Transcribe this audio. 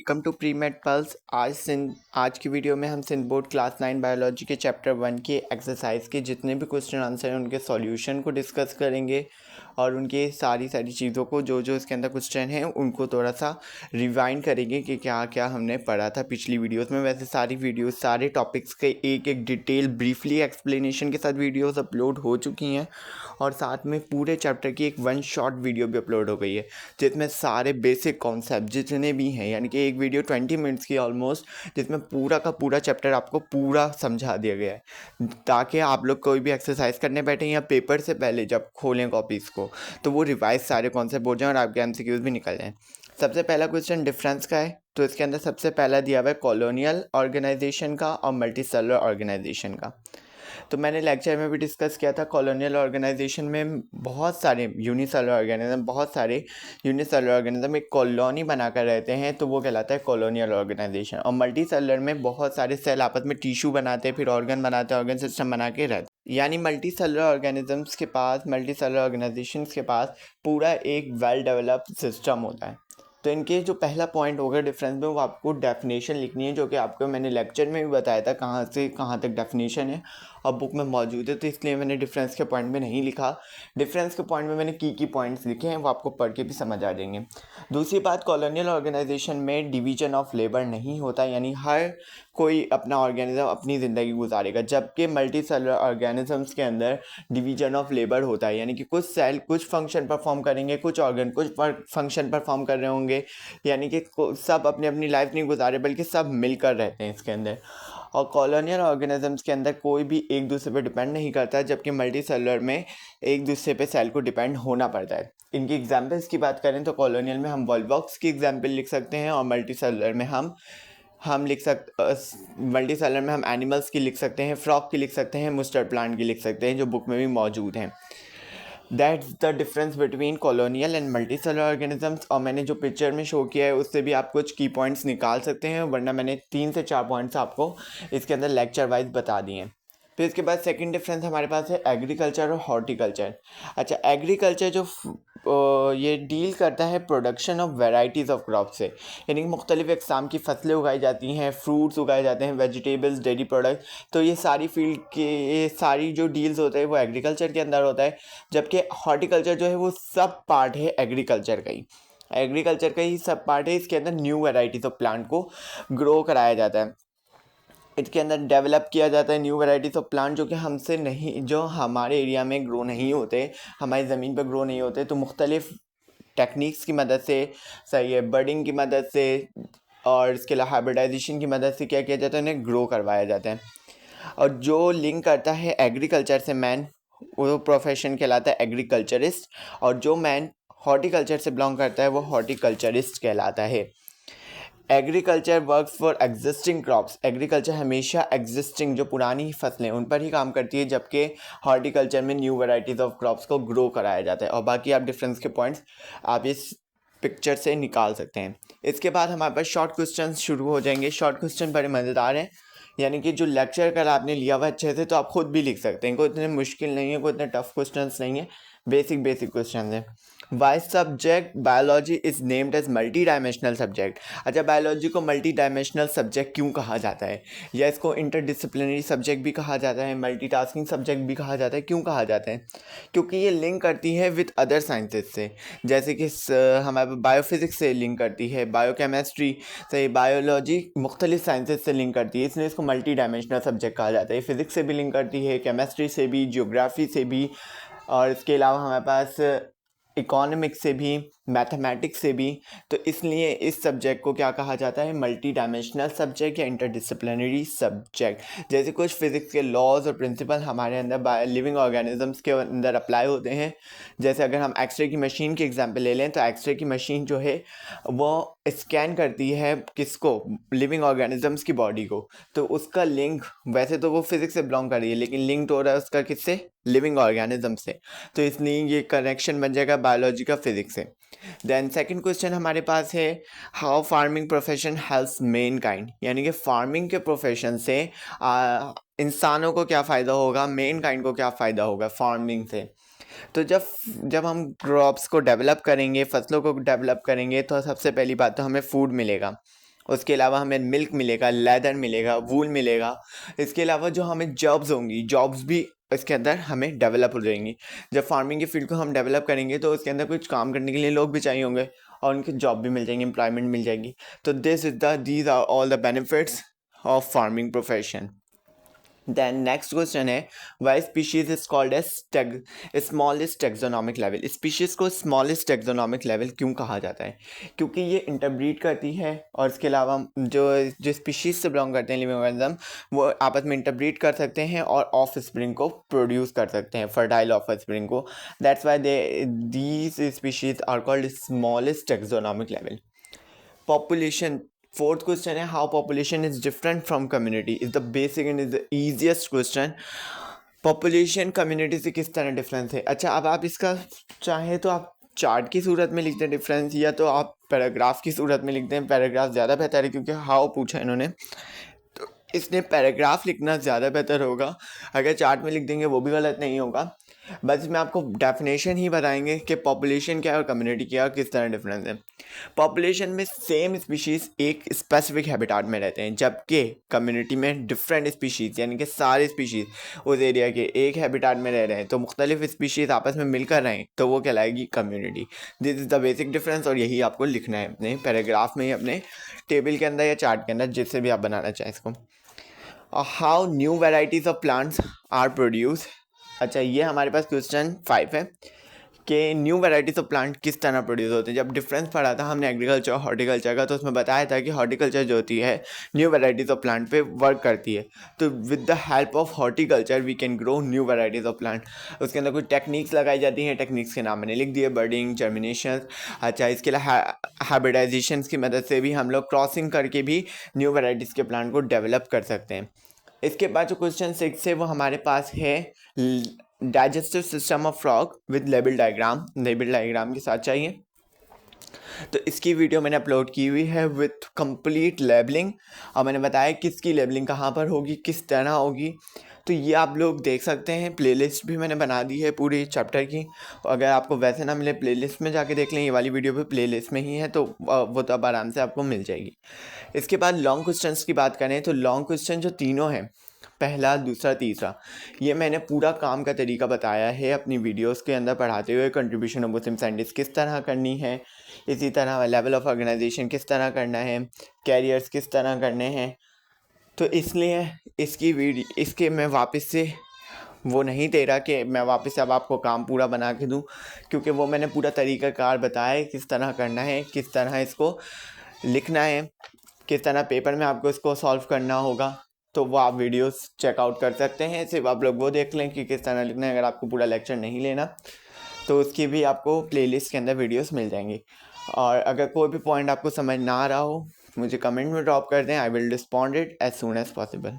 Welcome to pre med pulse. आज की वीडियो में हम सिंध बोर्ड क्लास 9 बायोलॉजी के चैप्टर 1 के एक्सरसाइज के जितने भी क्वेश्चन आंसर हैं उनके सॉल्यूशन को डिस्कस करेंगे और उनके सारी चीज़ों को जो इसके अंदर क्वेश्चन हैं उनको थोड़ा सा रिवाइंड करेंगे कि क्या क्या हमने पढ़ा था पिछली वीडियोस में। वैसे सारी वीडियोस सारे टॉपिक्स के एक एक डिटेल ब्रीफली एक्सप्लेनेशन के साथ वीडियोस अपलोड हो चुकी हैं और साथ में पूरे चैप्टर की एक 1 शॉर्ट वीडियो भी अपलोड हो गई है जिसमें सारे बेसिक कॉन्सेप्ट जितने भी हैं, यानी कि एक वीडियो 20 मिनट्स की ऑलमोस्ट, जिसमें पूरा का पूरा चैप्टर आपको पूरा समझा दिया गया है ताकि आप लोग कोई भी एक्सरसाइज करने बैठे या पेपर से पहले जब खोलें कॉपीज़ को तो वो रिवाइज सारे कॉन्सेप्ट हो जाएं और आपके एमसीक्यूज भी निकल जाएं। सबसे पहला क्वेश्चन डिफरेंस का है, तो इसके अंदर सबसे पहला दिया हुआ है कॉलोनियल ऑर्गेनाइजेशन का और मल्टी सेलुलर ऑर्गेनाइजेशन का। तो मैंने लेक्चर में भी डिस्कस किया था कॉलोनियल ऑर्गेनाइजेशन में बहुत सारे यूनिसेलुलर ऑर्गेनिज्म एक कॉलोनी बनाकर रहते हैं, तो वो कहलाता है कॉलोनियल ऑर्गेनाइजेशन। और मल्टी सेलुलर में बहुत सारे सेल आपस में टिश्यू बनाते हैं, फिर ऑर्गन बनाते हैं, ऑर्गन सिस्टम बना के रहते हैं। यानी मल्टी सेलुलर ऑर्गेनाइजेशंस के पास पूरा एक वेल डेवलप्ड सिस्टम होता है। तो इनके जो पहला पॉइंट होगा डिफरेंस में, वो आपको डेफिनेशन लिखनी है, जो कि आपको मैंने लेक्चर में भी बताया था कहाँ से कहाँ तक डेफिनेशन है और बुक में मौजूद है, तो इसलिए मैंने डिफरेंस के पॉइंट में नहीं लिखा। डिफरेंस के पॉइंट में मैंने की पॉइंट्स लिखे हैं, वो आपको पढ़ के भी समझ आ जाएंगे। दूसरी बात, कॉलोनियल ऑर्गेनाइजेशन में डिवीजन ऑफ लेबर नहीं होता, यानी हर कोई अपना ऑर्गेनिज्म अपनी ज़िंदगी गुजारेगा, जबकि मल्टी सेलुलर ऑर्गेनिजम्स के अंदर डिवीजन ऑफ लेबर होता है, यानी कि कुछ सेल कुछ फंक्शन परफॉर्म करेंगे, कुछ ऑर्गन कुछ फंक्शन परफॉर्म कर रहे होंगे, यानी कि सब अपनी अपनी लाइफ नहीं गुजारे बल्कि सब मिलकर रहते हैं इसके अंदर। और कॉलोनियल ऑर्गेनिजम्स के अंदर कोई भी एक दूसरे पे डिपेंड नहीं करता है, जबकि मल्टी सेलुलर में एक दूसरे पे सेल को डिपेंड होना पड़ता है। इनकी एग्जांपल्स की बात करें तो कॉलोनियल में हम वॉल्वॉक्स की एग्जांपल लिख सकते हैं और मल्टी सेलुलर में हम मल्टी सेलुलर में हम एनिमल्स की लिख सकते हैं, फ्रॉग की लिख सकते हैं, मुस्टर्ड प्लांट की लिख सकते हैं, जो बुक में भी मौजूद हैं। That's the difference between colonial and multi cellular organisms. और मैंने जो पिक्चर में शो किया है उससे भी आप कुछ की पॉइंट्स निकाल सकते हैं, वरना मैंने 3 से 4 पॉइंट्स आपको इसके अंदर लेक्चर वाइज बता दिए हैं। फिर इसके बाद सेकंड डिफरेंस हमारे पास है एग्रीकल्चर और हॉर्टिकल्चर। अच्छा, एग्रीकल्चर जो ये डील करता है production of varieties of crop से, यानी मुख्तलिफ इकसाम की फसलें उगाई जाती हैं, फ्रूट्स उगाए जाते हैं, वेजिटेबल्स, डेयरी प्रोडक्ट, तो ये सारी फील्ड के ये सारी जो डील्स होते हैं वो एग्रीकल्चर के अंदर होता है। जबकि हॉर्टिकल्चर जो है वो सब पार्ट है एग्रीकल्चर का ही सब पार्ट है। इसके अंदर न्यू वेराइटीज़ ऑफ प्लांट को ग्रो कराया जाता है, इसके अंदर डेवलप किया जाता है न्यू वेराइटीज़ ऑफ प्लांट जो हमारे एरिया में ग्रो नहीं होते, हमारी ज़मीन पर ग्रो नहीं होते, तो मुख्तलिफ टेक्निक्स की मदद से, सही है, बर्डिंग की मदद से और इसके अलावा हाइब्रिडाइजेशन की मदद से क्या किया जाता है, उन्हें ग्रो करवाया जाता है। और जो लिंक करता है एग्रीकल्चर से मैन, वो प्रोफेशन कहलाता है एग्रीकल्चरिस्ट, और जो मैन हॉर्टिकल्चर से बिलोंग करता है वो हॉर्टिकल्चरिस्ट कहलाता है। Agriculture works for existing crops, agriculture हमेशा एग्जिस्टिंग जो पुरानी फसलें उन पर ही काम करती है, जबकि हॉर्टिकल्चर में न्यू वैरायटीज़ ऑफ क्रॉप्स को ग्रो कराया जाता है। और बाकी आप डिफरेंस के पॉइंट्स आप इस पिक्चर से निकाल सकते हैं। इसके बाद हमारे पास शॉर्ट क्वेश्चन शुरू हो जाएंगे। शॉर्ट क्वेश्चन बड़े मज़ेदार हैं, यानी कि जो लेक्चर कल आपने लिया हुआ अच्छे से तो आप खुद भी लिख सकते हैं, कोई इतने मुश्किल नहीं है, कोई इतने टफ क्वेश्चन नहीं है, बेसिक क्वेश्चन है। Why subject biology is named as multi dimensional subject. अच्छा, बायोलॉजी को मल्टी डायमेंशनल सब्जेक्ट क्यों कहा जाता है, या इसको इंटरडिसिप्लिनरी सब्जेक्ट भी कहा जाता है, मल्टीटास्किंग सब्जेक्ट भी कहा जाता है, क्यों कहा जाता है? क्योंकि ये लिंक करती है विद अदर साइंसेज से, जैसे कि हमारे बायोफिज़िक्स से लिंक करती है, बायोकेमिस्ट्री से, बायोलॉजी मुख्तलिफ साइंसेज से लिंक करती है, इसलिए इसको मल्टी डायमेंशनल सब्जेक्ट कहा जाता है। फिज़िक्स से भी लिंक करती है, केमिस्ट्री से भी, जियोग्राफी से भी, और इसके अलावा हमारे पास इकोनॉमिक्स से भी, मैथमेटिक्स से भी। तो इसलिए इस सब्जेक्ट को क्या कहा जाता है, मल्टी डायमेंशनल सब्जेक्ट या इंटरडिसिप्लिनरी सब्जेक्ट। जैसे कुछ फिज़िक्स के लॉज और प्रिंसिपल हमारे अंदर लिविंग ऑर्गेनिजम्स के अंदर अप्लाई होते हैं। जैसे अगर हम एक्सरे की मशीन की एग्जांपल ले लें, तो एक्सरे की मशीन जो है वो स्कैन करती है किसको, लिविंग ऑर्गेनिजम्स की बॉडी को, तो उसका लिंक, वैसे तो वो फिज़िक्स से बिलोंग कर रही है लेकिन लिंक हो रहा है उसका किससे, लिविंग ऑर्गेनिज्म से, तो इसलिए ये कनेक्शन बन जाएगा बायोलॉजी का फिज़िक्स से। देन सेकंड क्वेश्चन हमारे पास है how farming profession helps man kind, यानी कि फार्मिंग के प्रोफेशन से इंसानों को क्या फ़ायदा होगा, मैन काइंड को क्या फ़ायदा होगा फार्मिंग से। तो जब हम क्रॉप्स को डेवलप करेंगे, फसलों को डेवलप करेंगे, तो सबसे पहली बात तो हमें फूड मिलेगा, उसके अलावा हमें मिल्क मिलेगा, लेदर मिलेगा, वूल मिलेगा। इसके अलावा जो हमें जॉब्स होंगी, जॉब्स भी इसके अंदर हमें डेवलप हो जाएंगी। जब फार्मिंग की फील्ड को हम डेवलप करेंगे तो उसके अंदर कुछ काम करने के लिए लोग भी चाहिए होंगे और उनकी जॉब भी मिल जाएंगी, एम्प्लॉयमेंट मिल जाएगी। तो these are all the benefits of farming profession. Then next question है, why species is called as smallest taxonomic level. Species को स्मॉलेस्ट टेक्सोनॉमिक लेवल क्यों कहा जाता है? क्योंकि ये इंटरब्रीड करती है और इसके अलावा जो जो स्पीशीज से बिलोंग करते हैं लिविंग ऑर्गेनिज्म, वो आपस में इंटरब्रीड कर सकते हैं और ऑफ स्प्रिंग को प्रोड्यूस कर सकते हैं, फर्टाइल ऑफ स्प्रिंग को। That's why these species are called smallest taxonomic level. Population, fourth question है, how population is different from community is the basic and is the easiest question. Population community से किस तरह difference है? अच्छा, अब आप इसका चाहें तो आप चार्ट की सूरत में लिख दें डिफरेंस, या तो आप पैराग्राफ की सूरत में लिख दें। पैराग्राफ ज़्यादा बेहतर है क्योंकि हाउ पूछा इन्होंने, तो इसने पैराग्राफ लिखना ज़्यादा बेहतर होगा। अगर चार्ट में लिख देंगे वो भी गलत नहीं होगा। बस मैं आपको डेफिनेशन ही बताएंगे कि पॉपुलेशन क्या है और कम्युनिटी क्या है और किस तरह डिफरेंस है। पॉपुलेशन में सेम स्पीशीज़ एक स्पेसिफिक हैबिटाट में रहते हैं, जबकि कम्युनिटी में डिफरेंट स्पीशीज़ यानी कि सारे स्पीशीज़ उस एरिया के एक हैबिटाट में रह रहे हैं, तो मुख्तलिफ स्पीशीज़ आपस में मिलकर रहें तो वो कहलाएगी community. This is the basic difference और यही आपको लिखना है अपने पैराग्राफ में, अपने टेबल के अंदर या चार्ट के अंदर, जिससे भी आप बनाना चाहें इसको। How new varieties of plants are produce. अच्छा, ये हमारे पास क्वेश्चन 5 है कि न्यू वैराइटीज़ ऑफ प्लांट किस तरह प्रोड्यूस होते हैं। जब डिफरेंस पढ़ा था हमने एग्रीकल्चर और हॉर्टिकल्चर का, तो उसमें बताया था कि हॉर्टिकल्चर जो होती है न्यू वैराइटीज़ ऑफ प्लांट पे वर्क करती है। तो with the help of horticulture we can grow new varieties of plant. उसके अंदर कुछ टेक्निक्स लगाई जाती हैं, टेक्निक्स के नाम मैंने लिख दिए, बर्डिंग, जर्मिनेशन। अच्छा, इसके अलावा हाइब्रिडाइजेशन की मदद से भी हम लोग क्रॉसिंग करके भी न्यू वैराइटीज़ के प्लांट को डेवलप कर सकते हैं। इसके बाद जो क्वेश्चन 6 है वो हमारे पास है digestive system of frog with label diagram के साथ चाहिए। तो इसकी वीडियो मैंने अपलोड की हुई है विथ कंप्लीट लेबलिंग, और मैंने बताया किसकी लेबलिंग कहाँ पर होगी, किस तरह होगी। तो ये आप लोग देख सकते हैं। प्लेलिस्ट भी मैंने बना दी है पूरी चैप्टर की। अगर आपको वैसे ना मिले प्लेलिस्ट में जाके देख लें, ये वाली वीडियो भी प्लेलिस्ट में ही है, तो वो तो अब आराम से आपको मिल जाएगी। इसके बाद लॉन्ग क्वेश्चंस की बात करें तो लॉन्ग क्वेश्चन जो तीनों हैं, पहला, दूसरा, तीसरा, ये मैंने पूरा काम का तरीका बताया है अपनी वीडियोस के अंदर पढ़ाते हुए। कंट्रीब्यूशन ऑफ मुस्लिम साइंटिस्ट किस तरह करनी है, इसी तरह लेवल ऑफ ऑर्गेनाइजेशन किस तरह करना है, कैरियर्स किस तरह करने हैं। तो इसलिए इसके मैं वापस से वो नहीं दे रहा कि मैं वापस अब आपको काम पूरा बना के दूं, क्योंकि वो मैंने पूरा तरीक़ाकार बताया है किस तरह करना है, किस तरह इसको लिखना है, किस तरह पेपर में आपको इसको सॉल्व करना होगा। तो वो आप वीडियोस चेकआउट कर सकते हैं। सिर्फ आप लोग वो देख लें कि किस तरह लिखना है। अगर आपको पूरा लेक्चर नहीं लेना तो उसकी भी आपको प्लेलिस्ट के अंदर वीडियोस मिल जाएंगी। और अगर कोई भी पॉइंट आपको समझ ना आ रहा हो, मुझे कमेंट में ड्रॉप कर दें, I will respond it as soon as possible.